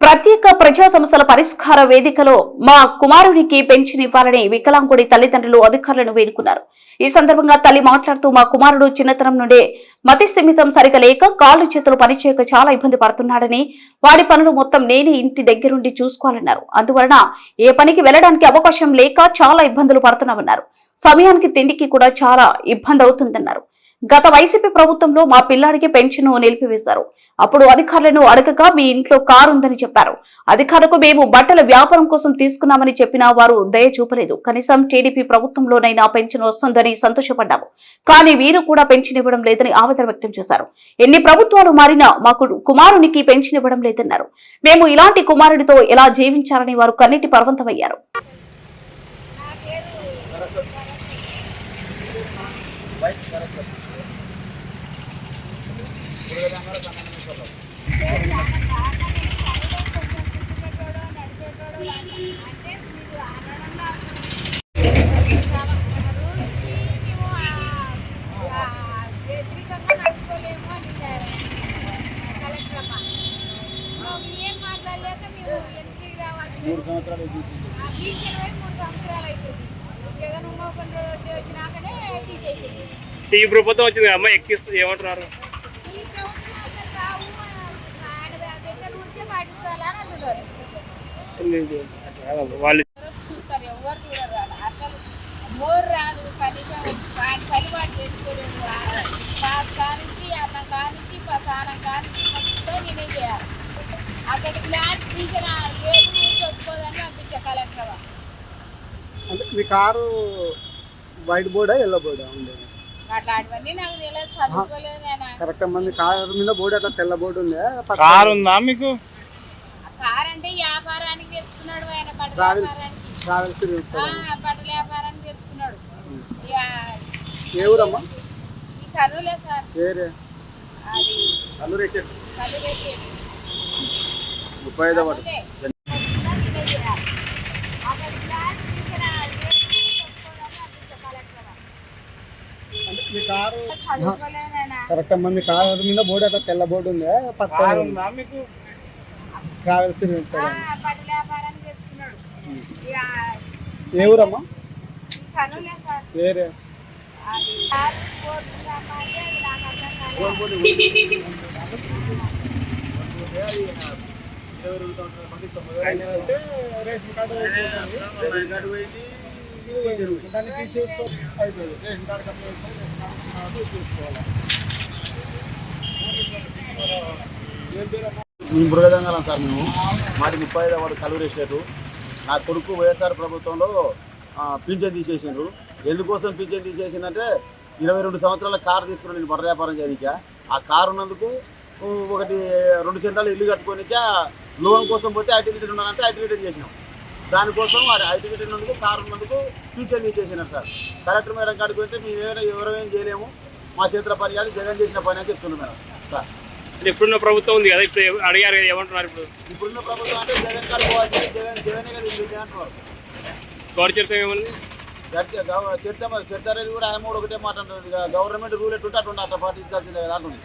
ప్రత్యేక ప్రజా సమస్యల పరిష్కార వేదికలో మా కుమారునికి పెన్షన్ ఇవ్వాలని వికలాంగుడి తల్లిదండ్రులు అధికారులను వేడుకున్నారు. ఈ సందర్భంగా తల్లి మాట్లాడుతూ మా కుమారుడు చిన్నతనం నుండే మతి స్థిమితం సరిగా లేక కాళ్ళు చేతులు పనిచేయక చాలా ఇబ్బంది పడుతున్నాడని, వాడి పనులు మొత్తం నేనే ఇంటి దగ్గరుండి చూసుకోవాలన్నారు. అందువలన ఏ పనికి వెళ్లడానికి అవకాశం లేక చాలా ఇబ్బందులు పడుతున్నామన్నారు. సమయానికి తిండికి కూడా చాలా ఇబ్బంది అవుతుందన్నారు. గత వైసీపీ ప్రభుత్వంలో మా పిల్లాడికి పెన్షన్ నిలిపివేశారు. అప్పుడు అధికారులను అడగగా మీ ఇంట్లో కారు ఉందని చెప్పారు. అధికారులకు మేము బట్టల వ్యాపారం కోసం తీసుకున్నామని చెప్పినా వారు దయ చూపలేదు. కనీసం టీడీపీ ప్రభుత్వంలోనైనా పెన్షన్ వస్తుందని సంతోషపడ్డాము. కానీ వీరు కూడా పెన్షన్ ఇవ్వడం లేదని ఆవేదన వ్యక్తం చేశారు. ఎన్ని ప్రభుత్వాలు మారినా మాకు కుమారునికి పెన్షన్ ఇవ్వడం లేదన్నారు. మేము ఇలాంటి కుమారుడితో ఎలా జీవించాలని వారు కన్నీటి పర్వంతమయ్యారు. ఈ ప్రభుత్వం వచ్చింది అమ్మాయి ఎక్కిస్తూ ఏమంటున్నారు? వాళ్ళు చూస్తారు, ఎవరు చూడరు. అసలు మోరు రాదు, కనీసం పనిపాటు చేసుకోలేదు. పాస్ కానించి అన్నం కానించి స్నానం కానించి మొత్తం నేనే చేయాలి. అక్కడికి క్లాస్ టీచర్ ఏది చెప్పుకోదని పంపించా కలెక్టర్. అంటే మీ కారు వైట్ బోర్డా ఎల్లో బోర్డా ఉండేది? అట్లాంటివన్నీ నాకు తెలియదు, చదువుకోలేదు నేను. కరెక్ట్. మంది కారు మీద బోర్డు అట్లా తెల్ల బోర్డు ఉంది. కారు ఉందా మీకు? కారు అంటే వ్యాపారానికి తెచ్చుకున్నాడు ఆయన, బట్టల ట్రావెల్స్ బట్టల వ్యాపారానికి తెచ్చుకున్నాడు. ఏ ఊరమ్మా? ఈ కర్నూలే సార్. వేరే అది కల్లూరు కళ్ళు తెచ్చి 35వ వార్డు. మీ కారు కరెక్ట్. మంది కారు మీద బోర్డు అట్లా తెల్ల బోర్డు ఉంది. పచ్చ ఉందా మీకు? ట్రావెల్స్ బట్టల వ్యాపారానికి తెచ్చుకున్నాడు. ఏ ఊరమ్మా? కర్నూలే సార్. వేరే అది రేషన్ కార్డు దాన్ని తీసేసుకో అయిపోయింది. రేషన్ కార్డు తీసుకోవాలి. మేము మృగదంగలం సార్. మేము మాది 35వ వార్డు కల్లూరు ఎస్టేటు. నా కొడుకు వైఎస్ఆర్ ప్రభుత్వంలో పింఛన్ తీసేసిండ్రు. ఎందుకోసం పింఛన్ తీసేసిందంటే 22 సంవత్సరాల కారు తీసుకుని నేను బట్ట వ్యాపారం చేయడానిక. ఆ కారు ఉన్నందుకు ఒకటి 2 సెంటాలు ఇల్లు కట్టుకోనిక లోన్ కోసం పోతే ఐటీ రిటర్న్ ఉన్నారంటే ఐటీ రిటర్న్ చేసినాం. దానికోసం ఐటీ రిటర్న్ ఉన్నందుకు కారు ఉన్నందుకు పింఛన్ తీసేసినారు సార్. కలెక్టర్ మేడం కాడికి పోతే మేము ఎవరేం చేయలేము, మా చేతుల పని కాదు, జగన్ చేసిన పని అని చెప్తున్నాం మేడం సార్. ఇప్పుడున్న ప్రభుత్వం ఉంది కదా, ఇప్పుడు అడిగారు కదా, ఏమంటున్నారు? ఇప్పుడున్న ప్రభుత్వం అంటే జగన్ కాదు పోవాలి, జగనే కదా ఇది అంటున్నారు. గౌరవ చరిత్ర ఏముంది? చరిత్ర చరిత్ర కూడా ఆయన ఒకటే మాట అంటుంది. గవర్నమెంట్ రూల్ ఎట్టుంటే అట్లా పాటించాల్సిందే కదా అంటుంది.